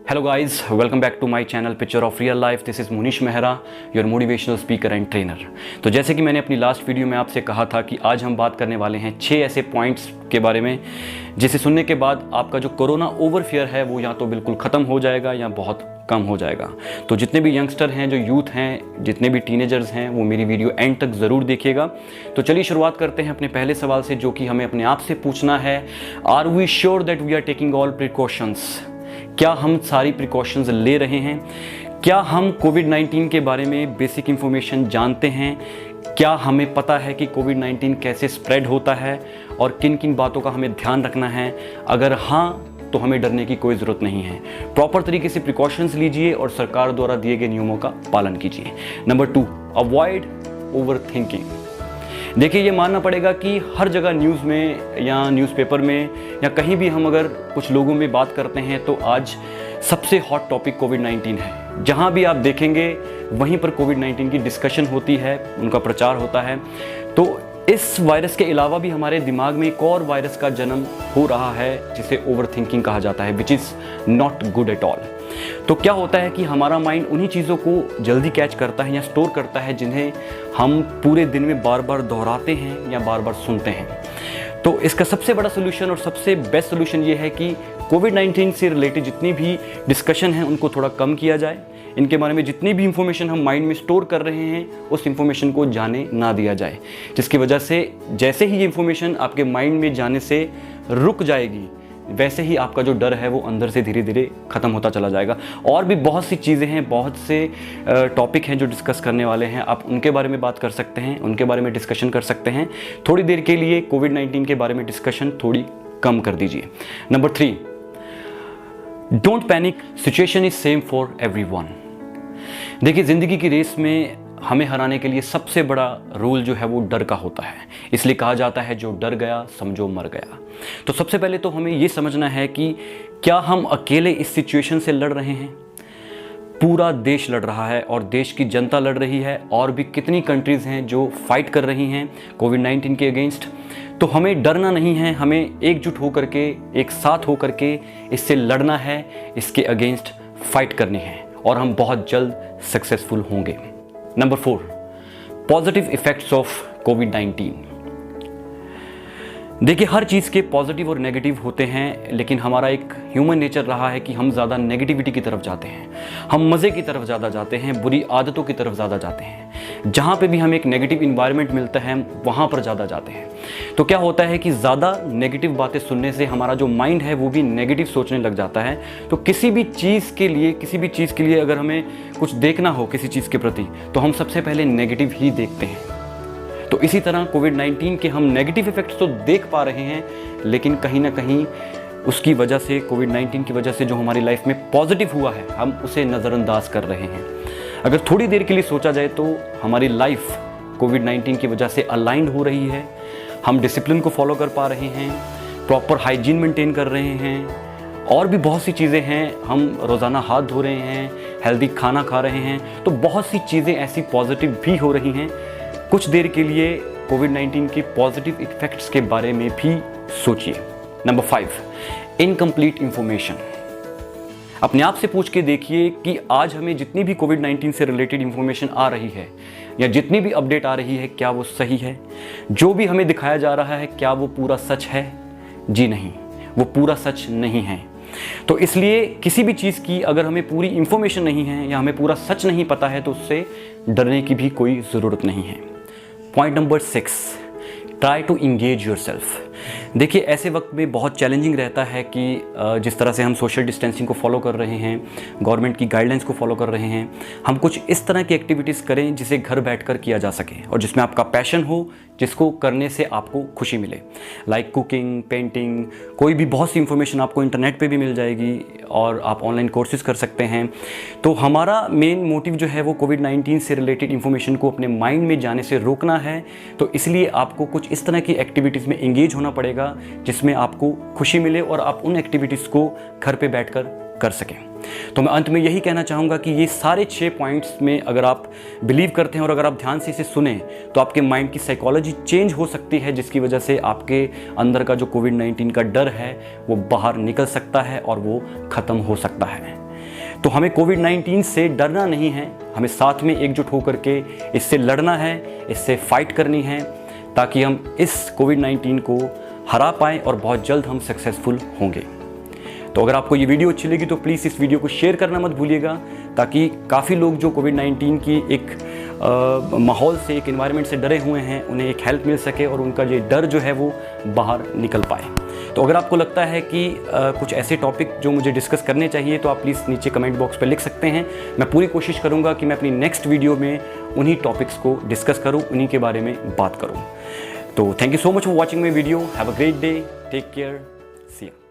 Hello guys, welcome back to my channel Picture of Real Life. This is Munish Mehra, your motivational speaker and trainer. तो जैसे कि मैंने अपनी last video में आपसे कहा था कि आज हम बात करने वाले हैं 6 ऐसे पॉइंट्स के बारे में जिसे सुनने के बाद आपका जो कोरोना ओवर फियर है वो या तो बिल्कुल ख़त्म हो जाएगा या बहुत कम हो जाएगा। तो जितने भी यंगस्टर हैं, जो यूथ हैं, जितने भी टीनेजर्स हैं, वो मेरी वीडियो एंड तक ज़रूर देखिएगा। तो चलिए शुरुआत करते हैं अपने पहले सवाल से, जो कि हमें अपने आप से पूछना है, are we sure that we are taking all precautions? क्या हम सारी प्रिकॉशंस ले रहे हैं? क्या हम कोविड-19 के बारे में बेसिक इन्फॉर्मेशन जानते हैं? क्या हमें पता है कि कोविड-19 कैसे स्प्रेड होता है और किन किन बातों का हमें ध्यान रखना है? अगर हाँ, तो हमें डरने की कोई ज़रूरत नहीं है। प्रॉपर तरीके से प्रिकॉशंस लीजिए और सरकार द्वारा दिए गए नियमों का पालन कीजिए। Number 2, avoid over thinking. देखिए, ये मानना पड़ेगा कि हर जगह न्यूज़ में या न्यूज़पेपर में या कहीं भी हम अगर कुछ लोगों में बात करते हैं तो आज सबसे हॉट टॉपिक कोविड-19 है। जहाँ भी आप देखेंगे वहीं पर कोविड-19 की डिस्कशन होती है, उनका प्रचार होता है। तो इस वायरस के अलावा भी हमारे दिमाग में एक और वायरस का जन्म हो रहा है जिसे ओवर थिंकिंग कहा जाता है, which is not good at all. तो क्या होता है कि हमारा माइंड उन्हीं चीज़ों को जल्दी कैच करता है या स्टोर करता है जिन्हें हम पूरे दिन में बार बार दोहराते हैं या बार बार सुनते हैं। तो इसका सबसे बड़ा सोल्यूशन और सबसे बेस्ट सोल्यूशन ये है कि कोविड-19 से रिलेटेड जितनी भी डिस्कशन है उनको थोड़ा कम किया जाए। इनके बारे में जितनी भी इंफॉर्मेशन हम माइंड में स्टोर कर रहे हैं उस इंफॉर्मेशन को जाने ना दिया जाए, जिसकी वजह से जैसे ही ये इंफॉर्मेशन आपके माइंड में जाने से रुक जाएगी वैसे ही आपका जो डर है वो अंदर से धीरे धीरे ख़त्म होता चला जाएगा। और भी बहुत सी चीज़ें हैं, बहुत से टॉपिक हैं जो डिस्कस करने वाले हैं। आप उनके बारे में बात कर सकते हैं, उनके बारे में डिस्कशन कर सकते हैं। थोड़ी देर के लिए कोविड-19 के बारे में डिस्कशन थोड़ी कम कर दीजिए। Number 3, don't panic, situation is same for everyone. देखिए, ज़िंदगी की रेस में हमें हराने के लिए सबसे बड़ा रूल जो है वो डर का होता है। इसलिए कहा जाता है जो डर गया समझो मर गया। तो सबसे पहले तो हमें ये समझना है कि क्या हम अकेले इस सिचुएशन से लड़ रहे हैं? पूरा देश लड़ रहा है और देश की जनता लड़ रही है, और भी कितनी कंट्रीज़ हैं जो फाइट कर रही हैं कोविड-19 के अगेंस्ट। तो हमें डरना नहीं है, हमें एकजुट होकर के, एक साथ होकर के इससे लड़ना है, इसके अगेंस्ट फाइट करनी है और हम बहुत जल्द सक्सेसफुल होंगे। नंबर 4, पॉजिटिव इफेक्ट्स ऑफ कोविड-19। देखिए, हर चीज़ के पॉजिटिव और नेगेटिव होते हैं, लेकिन हमारा एक ह्यूमन नेचर रहा है कि हम ज़्यादा नेगेटिविटी की तरफ जाते हैं, हम मज़े की तरफ ज़्यादा जाते हैं, बुरी आदतों की तरफ ज़्यादा जाते हैं। जहाँ पे भी हमें एक नेगेटिव इन्वायरमेंट मिलता है वहाँ पर ज़्यादा जाते हैं। तो क्या होता है कि ज़्यादा नेगेटिव बातें सुनने से हमारा जो माइंड है वो भी नेगेटिव सोचने लग जाता है। तो किसी भी चीज़ के लिए अगर हमें कुछ देखना हो किसी चीज़ के प्रति, तो हम सबसे पहले नेगेटिव ही देखते हैं। तो इसी तरह कोविड-19 के हम नेगेटिव इफेक्ट्स तो देख पा रहे हैं, लेकिन कहीं ना कहीं उसकी वजह से, कोविड-19 की वजह से जो हमारी लाइफ में पॉजिटिव हुआ है हम उसे नज़रअंदाज कर रहे हैं। अगर थोड़ी देर के लिए सोचा जाए तो हमारी लाइफ कोविड-19 की वजह से अलाइंड हो रही है। हम डिसिप्लिन को फॉलो कर पा रहे हैं, प्रॉपर हाइजीन मेंटेन कर रहे हैं, और भी बहुत सी चीज़ें हैं। हम रोज़ाना हाथ धो रहे हैं, हेल्दी खाना खा रहे हैं। तो बहुत सी चीज़ें ऐसी पॉजिटिव भी हो रही हैं। कुछ देर के लिए कोविड-19 के पॉजिटिव इफेक्ट्स के बारे में भी सोचिए। Number 5, incomplete information. अपने आप से पूछ के देखिए कि आज हमें जितनी भी कोविड-19 से रिलेटेड इंफॉर्मेशन आ रही है या जितनी भी अपडेट आ रही है, क्या वो सही है? जो भी हमें दिखाया जा रहा है, क्या वो पूरा सच है? जी नहीं, वो पूरा सच नहीं है। तो इसलिए किसी भी चीज़ की अगर हमें पूरी इंफॉर्मेशन नहीं है या हमें पूरा सच नहीं पता है तो उससे डरने की भी कोई ज़रूरत नहीं है। Point number 6, try to engage yourself. देखिए, ऐसे वक्त में बहुत चैलेंजिंग रहता है कि जिस तरह से हम सोशल डिस्टेंसिंग को फॉलो कर रहे हैं, गवर्नमेंट की गाइडलाइंस को फॉलो कर रहे हैं, हम कुछ इस तरह की एक्टिविटीज़ करें जिसे घर बैठकर किया जा सके और जिसमें आपका पैशन हो, जिसको करने से आपको खुशी मिले। लाइक कुकिंग, पेंटिंग, कोई भी बहुत सी इंफॉर्मेशन आपको इंटरनेट पे भी मिल जाएगी और आप ऑनलाइन कोर्सेज कर सकते हैं। तो हमारा मेन मोटिव जो है वो कोविड-19 से रिलेटेड इंफॉर्मेशन को अपने माइंड में जाने से रोकना है। तो इसलिए आपको कुछ इस तरह की एक्टिविटीज़ में इंगेज होना पड़ेगा जिसमें आपको खुशी मिले और आप उन एक्टिविटीज़ को घर पे बैठकर कर सकें। तो मैं अंत में यही कहना चाहूँगा कि ये सारे 6 पॉइंट्स में अगर आप बिलीव करते हैं और अगर आप ध्यान से इसे सुने तो आपके माइंड की साइकोलॉजी चेंज हो सकती है, जिसकी वजह से आपके अंदर का जो कोविड-19 का डर है वो बाहर निकल सकता है और वो ख़त्म हो सकता है। तो हमें कोविड-19 से डरना नहीं है, हमें साथ में एकजुट होकर के इससे लड़ना है, इससे फाइट करनी है, ताकि हम इस कोविड-19 को हरा पाएँ और बहुत जल्द हम सक्सेसफुल होंगे। तो अगर आपको ये वीडियो अच्छी लगी तो प्लीज़ इस वीडियो को शेयर करना मत भूलिएगा, ताकि काफ़ी लोग जो कोविड-19 की एक माहौल से, एक एनवायरनमेंट से डरे हुए हैं, उन्हें एक हेल्प मिल सके और उनका ये डर जो है वो बाहर निकल पाए। तो अगर आपको लगता है कि कुछ ऐसे टॉपिक जो मुझे डिस्कस करने चाहिए तो आप प्लीज़ नीचे कमेंट बॉक्स पर लिख सकते हैं। मैं पूरी कोशिश करूँगा कि मैं अपनी नेक्स्ट वीडियो में उन्हीं टॉपिक्स को डिस्कस करूँ, उन्हीं के बारे में बात करूँ। तो thank you so much for watching my video. Have a great day, take care, see you.